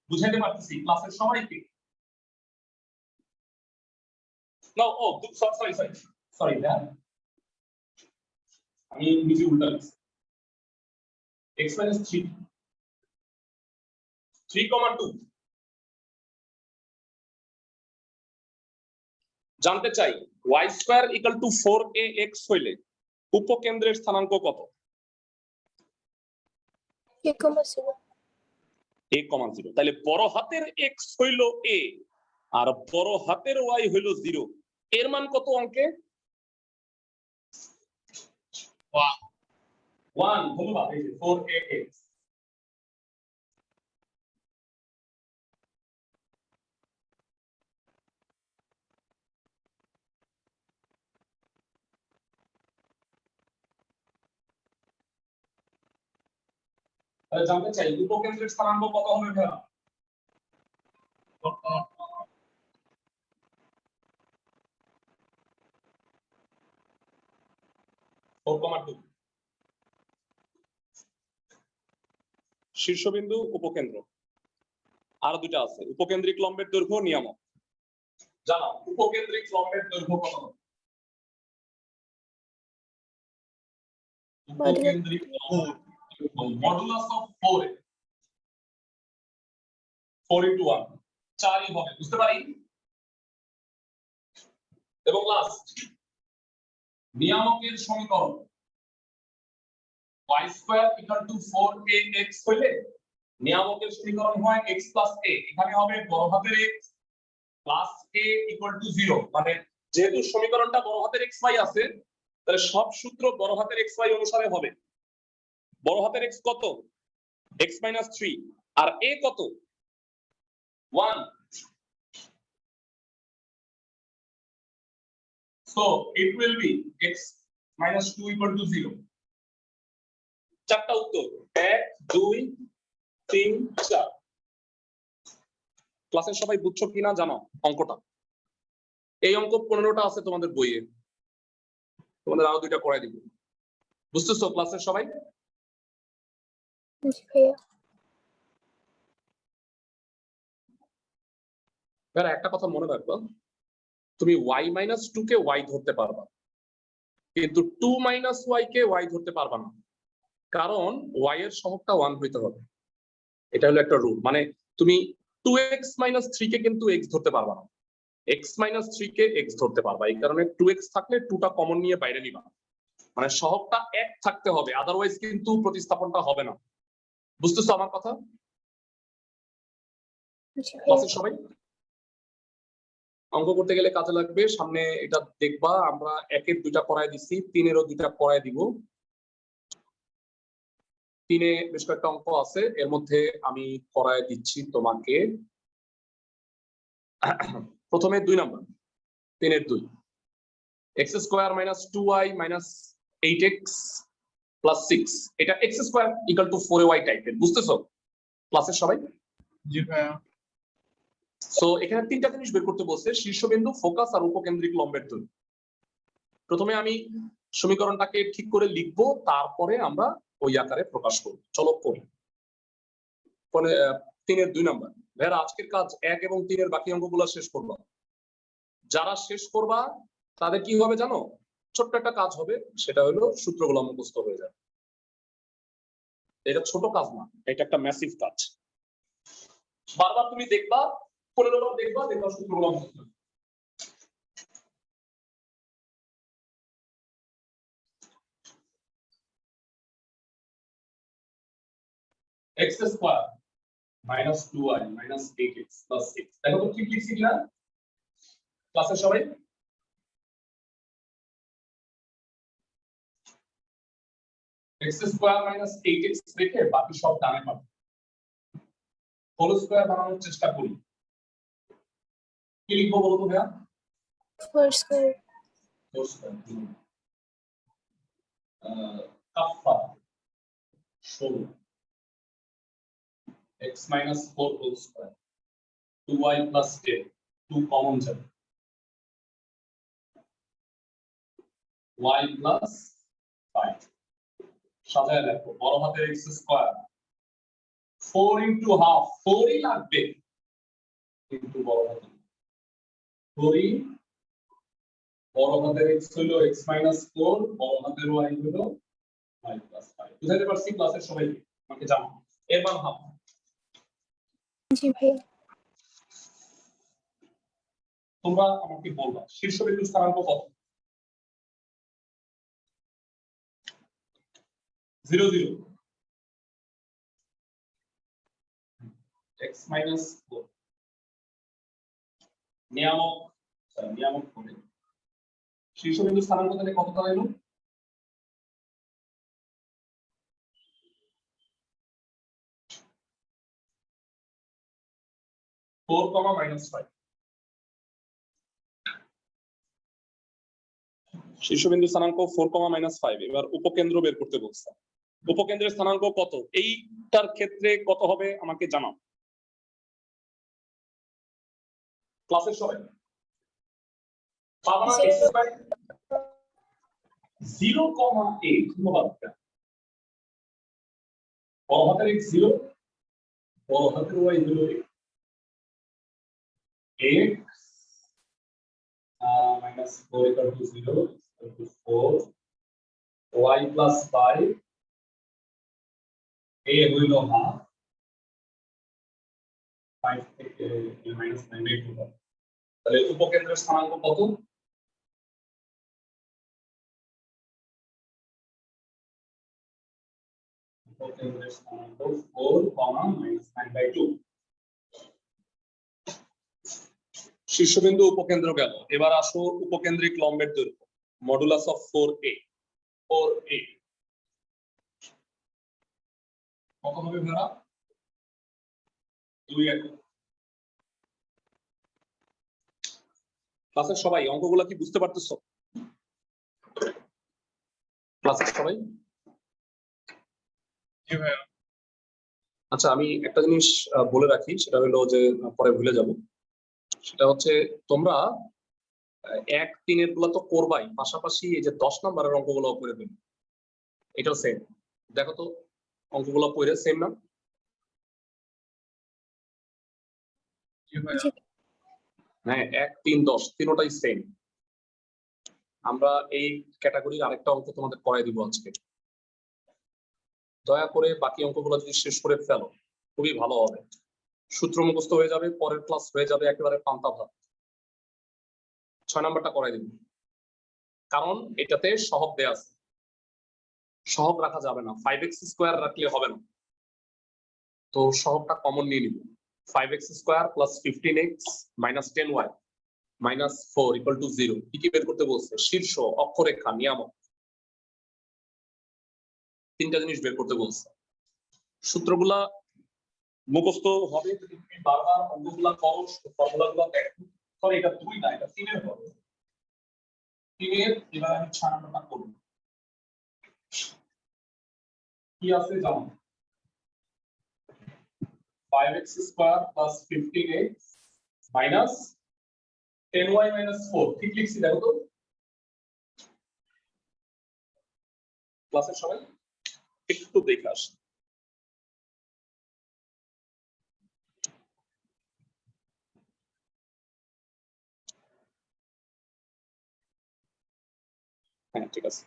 বুঝাইতে পারতেছি ক্লাসের সবাইকে? না, ও সরি দ্যাট, আমি নিজে উল্টা লিখছি। x minus 3 3,2। জানতে চাই y square equal two 4ax হইলে উপকেন্দ্রের স্থানাঙ্ক কত? a, 0। a,0। তাহলে বড় হাতের x হইল a আর বড় হাতের y হইল 0, এর মান কত অঙ্কে? 1। ধন্যবাদ। এই যে 4ax। তাহলে জানতে চাই উপকেন্দ্রের স্থানাঙ্ক কত হবে ভাইয়া? 4,2। শীর্ষবিন্দু, উপকেন্দ্র, আরো দুটো আছে। উপকেন্দ্রিক লম্বের দৈর্ঘ্য নিয়ামক জানাও। উপকেন্দ্রিক লম্বের দৈর্ঘ্য কত? উপকেন্দ্রিক মডুলাস অফ 4 4 into 1 4ই হবে, বুঝতে পারি? এবং লাস্ট নিয়ামকের সমীকরণ y square equal two 4ax হইলে নিয়ামকের সমীকরণ হয় x plus a। এখানে হবে বড় হাতের x plus a equal to 0। মানে যেহেতু সমীকরণটা বড় হাতের xy আছে, তাহলে সব সূত্র বড় হাতের xy অনুসারে হবে। বড় হাতের x কত? x minus 3 আর a কত? 1। So it will be x minus 2 equal to 0. চারটা উত্তর 1 2 3 4। ক্লাসের সবাই বুঝছো কিনা জানো অঙ্কটা? এই অঙ্ক 15টা আছে তোমাদের বইয়ে, তোমাদের আরো দুইটা করাই দিব। বুঝতেছো ক্লাসের সবাই? জি ভাইয়া। এবার একটা কথা মনে রাখবা, তুমি y minus 2 কে y ধরতে পারবা, কিন্তু 2 minus y কে y ধরতে পারবা না, কারণ y এর সহগটা 1 হইতে হবে। এটা হলো একটা রুল। মানে তুমি 2x minus 3 কে কিন্তু x ধরতে পারবা না, x minus 3 কে x ধরতে পারবা। এই কারণে 2x থাকলে 2টা কমন নিয়ে বাইরে নিবা, মানে সহগটা 1 থাকতে হবে, আদারওয়াইজ কিন্তু প্রতিস্থাপনটা হবে না। বুঝতেছো আমার কথা? জি ক্লাসের ভাইয়া। সবাই অঙ্ক করতে গেলে কাজে লাগবে। সামনে এটা দেখবা, আমরা 1-এর 2টা করায় দিছি, 3-এরও 2টা করায় দিব। 3-এ বেশ কয়েকটা অঙ্ক আছে, এর মধ্যে আমি করায় দিচ্ছি তোমাকে। প্রথমে 2 নাম্বার 3 এর 2 x square minus 2y minus 8x plus 6 এটা x square equal two 4y টাইপের, বুঝতেছো ক্লাসের সবাই? জি ভাইয়া। সো এখানে তিনটা জিনিস বের করতে বলছে, শীর্ষবিন্দু, ফোকাস আর উপকেন্দ্রিক লম্বের দৈর্ঘ্য। প্রথমে আমি সমীকরণটাকে ঠিক করে লিখবো, তারপরে আমরা ওই আকারে প্রকাশ করব। চলো করি। 3 এর 2 নাম্বার। ভাইরা আজকের কাজ 1 এবং 3 এর বাকি অঙ্কগুলো শেষ করবা। যারা শেষ করবা তাদের কি হবে জানো? ছোট্ট একটা কাজ হবে, সেটা হলো সূত্রগুলো মুখস্থ হয়ে যাবে। এটা ছোট কাজ না, এটা একটা ম্যাসিভ কাজ। বারবার তুমি দেখবা, 15 বার দেখবা, দেখবা সূত্রগুলো মুখস্থ হবে। x square minus 2y minus 8x plus 6, দেখো তো ঠিক লিখছি কিনা ক্লাসের সবাই? x স্কয়ার মাইনাস 8x রেখে বাকি সব ডানে পাবো। হোল স্কয়ার বানানোর চেষ্টা করি। কি লিখবো বলো তো ভাইয়া? 4 square. 4 স্কয়ার কাফা 16 x minus 4 whole square 2y plus 10 2 common যাবে y plus 5 সাজায় রাখো। বড় হাতের x স্কয়ার 4 into half 4 ই লাগবে কিন্তু বড় হাতের 4 ই বড় হাতের x হলো x minus 4 বড় হাতের y হলো y plus 5। বুঝাতে পারছি ক্লাসের সবাই? আমাকে জানো এর মান হাফ। জি ভাইয়া। তোমরা আমাকে বলবা শীর্ষবিন্দু স্থানাঙ্ক কত? 0 0 x minus 4 নিয়ামক করে শীর্ষবিন্দু স্থানাঙ্ক তাহলে কত দাঁড়াইলো? 4, -5। শীর্ষবিন্দু স্থানাঙ্ক 4, -5। এবার উপকেন্দ্র বের করতে বলছে। উপকেন্দ্রের স্থানাঙ্ক কত? এইটার ক্ষেত্রে কত হবে আমাকে জানাও ক্লাসের সবাই। পাবনা x স্কয়ার 0,8 ধন্যবাদ। বড় হাতের x 0 বড় হাতের y হলো x minus 4 equal to 0 equal to 4 y plus 5 a হইল half 5 থেকে minus 9 8 হলো। তাহলে উপকেন্দ্রের স্থানাঙ্ক কত? উপকেন্দ্রের স্থানাঙ্ক 4, -9/2। শীর্ষবিন্দু উপকেন্দ্র গেল। এবার আসো উপকেন্দ্রিক লম্বের দৈর্ঘ্য মডুলাস অফ 4a। 4a কত হবে ভাড়া? 2 একক। ক্লাসের সবাই অঙ্কগুলো কি বুঝতে পারতেছো? ক্লাসের সবাই? জি ভাইয়া। আচ্ছা আমি একটা জিনিস বলে রাখি, সেটা হলো যে পরে ভুলে যাব। সেটা হচ্ছে তোমরা 1 3 এর গুলো তো করবাই, পাশাপাশি এই যে 10 নম্বরের অঙ্কগুলো করে দেবে। এটাও সেম। দেখো তো অঙ্কগুলো পড়ে সেম না? জি ভাইয়া। হ্যাঁ 1 3 10 তিনটাই সেম। আমরা এই ক্যাটাগরির আরেকটা অঙ্ক তোমাদের করাই দিব আজকে। দয়া করে বাকি অঙ্কগুলো যদি শেষ করে ফেলো খুবই ভালো হবে। সূত্র মুখস্থ হয়ে যাবে, পরের ক্লাস হয়ে যাবে একেবারে পান্তা ভাত। 6 নাম্বারটা করাই দিব, কারণ এটাতে সহগ দেয়া আছে। সহগ রাখা যাবে না, 5x স্কয়ার রাখলে হবে না। তো সহগটা কমন নিয়ে নিব। 5x square plus 15x minus 10y minus 4 equal to 0। কি বের করতে বলছে? শীর্ষ, অক্ষরেখা, নিয়ামক। তিনটা জিনিস বের করতে বলছে। সূত্রগুলা মুখস্থ হবে যদি তুমি বারবার অঙ্কগুলা করো, ফর্মুলাগুলো দেখো। সরি এটা 2 না, এটা 3 এর হবে। এর এবার আমি 6 নাম্বারটা করব। কি আছে জানো? 5x square plus 15x minus 10y minus 4 ঠিক লিখছি দেখো তো ক্লাসের সবাই একটু দেখে আসি। হ্যাঁ ঠিক আছে।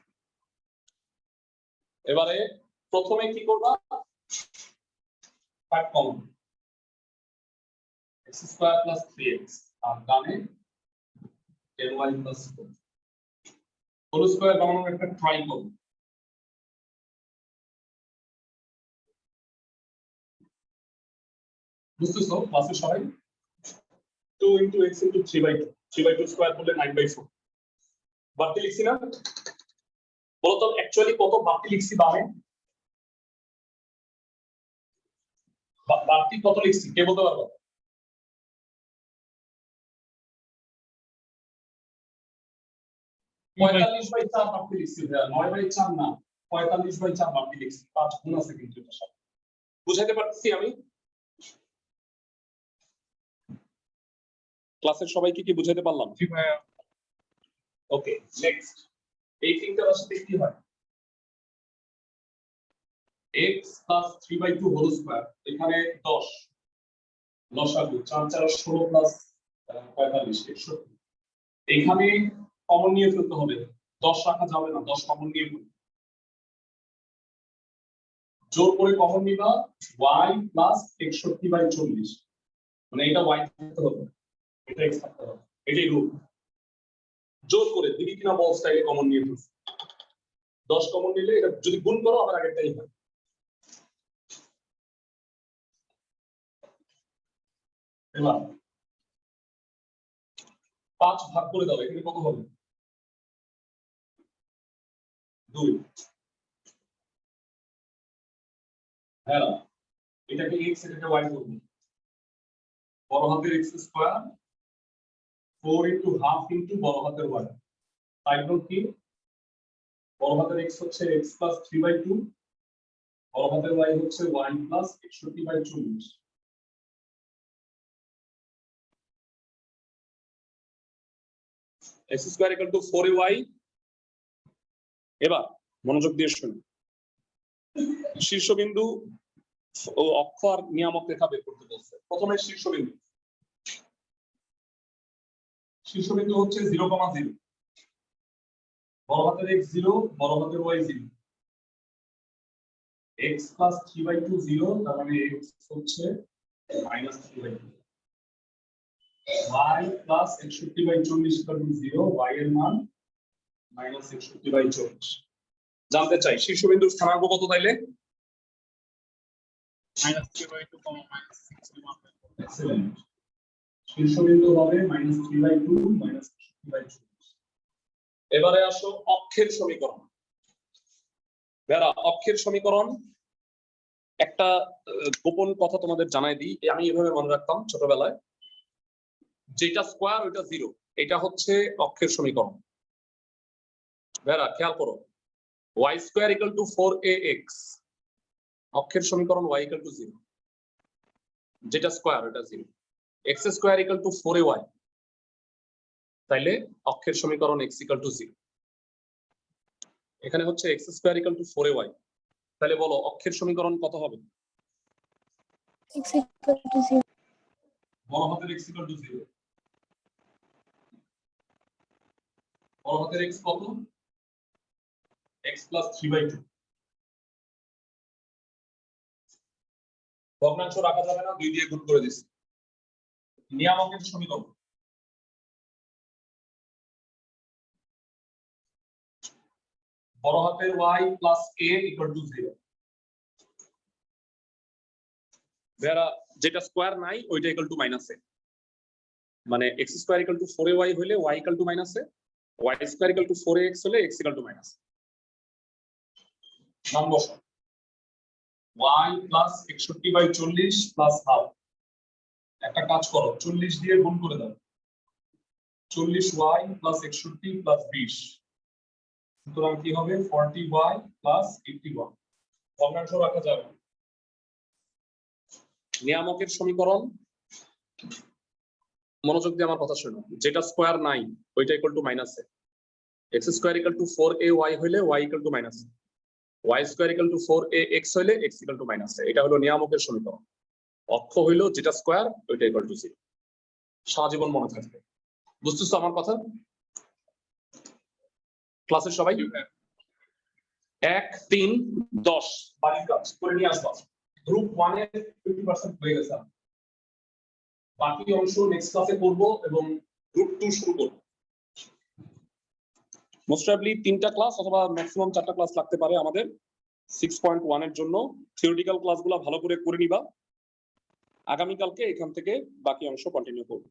এবারে প্রথমে কি করবা? 5 common x square plus 3x আর ডানে 10y প্লাস 4 হোল স্কয়ার বানানোর একটা ট্রাই করব। বুঝতেছো ক্লাসের সবাই? 2 * x * 3/2 3/2 স্কয়ার করলে 9/4 বাড়তি লিখছি না? বলতো অ্যাকচুয়ালি কত বাড়তি লিখছি বামে? বাড়তি কত লিখছি কে বলতে পারবে? পঁয়তাল্লিশ বাই 4 বাড়তি লিখছি ভাইয়া, 9/4 না 45/4 বাড়তি লিখছি। 5 গুণ আছে কিন্তু এটার সাথে। বুঝাইতে পারতেছি আমি? ক্লাসের সবাইকে কি বুঝাইতে পারলাম? জি ভাইয়া। ওকে নেক্সট এই তিনটার সাথে কি হয়? x প্লাস 3/2 হোল স্কয়ার এখানে 10 লসাগু 4 4 16 প্লাস 45 61 এখানে কমন নিয়ে ফেলতে হবে। 10 রাখা যাবে না, 10 কমন নিয়ে ফেলতে জোর করে কমন নিবা y প্লাস 61/40 মানে এটা y থাকতে হবে এটা x থাকতে হবে এটাই রুল। জোর করে দিবি কিনা বল স্টাইলে কমন নিয়ে ফেলছি। 10 কমন নিলে এটা যদি গুণ করো আবার আগেরটাই হয়। এবার 5 ভাগ করে দাও এখানে কত হবে? 2 হ্যাঁ এটাকে x এটাকে y করব। বড় হাতের x স্কয়ার 4 * হাফ * বড় হাতের y তাই কি বড় হাতের x হচ্ছে x প্লাস 3/2 বড় হাতের y হচ্ছে y plus 61/40 x square = 4y। এবার মনোযোগ দিয়ে শুনুন শীর্ষবিন্দু ও অক্ষ আর নিয়ামক রেখা বের করতে বলছে। প্রথমে শীর্ষবিন্দু হচ্ছে 0,0 বড় হাতের x 0 বড় হাতের y 0 x প্লাস 3/2 0 তার মানে x হচ্ছে মাইনাস 3/2 y প্লাস 61/40 0 y এর মান মাইনাস 61/40। জানতে চাই শীর্ষবিন্দুর স্থানাঙ্ক কত তাইলে? -3/2, -61/40। এক্সেলেন্ট। শীর্ষবিন্দু হবে -3/2 -61/40। এবারে আসো অক্ষের সমীকরণ। বেরা অক্ষের সমীকরণ একটা গোপন কথা তোমাদের জানাই দিই, আমি এভাবে মনে রাখতাম ছোটবেলায়, যেটা স্কয়ার ওইটা 0 এটা হচ্ছে অক্ষের সমীকরণ। বেরা খেয়াল করো y স্কয়ার = 4ax অক্ষের সমীকরণ y = 0 যেটা স্কয়ার ওটা 0 x স্কয়ার = 4ay তাইলে অক্ষের সমীকরণ x = 0 এখানে হচ্ছে x স্কয়ার = 4ay তাহলে বলো অক্ষের সমীকরণ কত হবে? x = 0 বড় হাতের x = 0 বড় হাতের x কত? x প্লাস 3/2 ভগ্নাংশ রাখা যাবে না 2 দিয়ে গুণ করে দিছি। নিয়ামকের সমীকরণ বড় হাতের y প্লাস a = 0 বেরা যেটা স্কয়ার নাই ওইটা = -a মানে x স্কয়ার = 4ay হলে y = -a y square = 4ax হলে x = -a number y plus 61/40 plus half একটা কাজ করো 40 দিয়ে গুণ করে দাও 40y প্লাস 61 প্লাস 20, সুতরাং কি হবে 40y প্লাস 81। ভগ্নাংশ রাখা যাবে। নিয়ামকের সমীকরণ, মনোযোগ দিয়ে আমার কথা শোনো, যেটা স্কয়ার নাই ওইটা equal to minus A, x square equal two 4ay হইলে y equal to minus y square equal two 4ax হইলে x ইকুয়াল টু মাইনাস এ। এটা হলো নিয়ামকের সমীকরণ। অক্ষ হইলো যেটা স্কয়ার ওইটা ইকুয়াল টু 0। সারা জীবন মনে থাকবে। বুঝতেছো আমার কথা? ক্লাসের সবাই 1 3 10 বাড়ির কাজ করে নিয়ে আসবা। গ্রুপ 1 এর 50% হয়ে গেছে। বাকি অংশ নেক্সট ক্লাসে করব এবং গ্রুপ 2 শুরু করব। মোস্ট প্রবাবলি 3টা ক্লাস অথবা ম্যাক্সিমাম 4টা ক্লাস লাগতে পারে আমাদের 6.1 এর জন্য। থিওরিটিক্যাল ক্লাসগুলো ভালো করে নিবা। আগামী কালকে এখান থেকে বাকি অংশ কন্টিনিউ করব।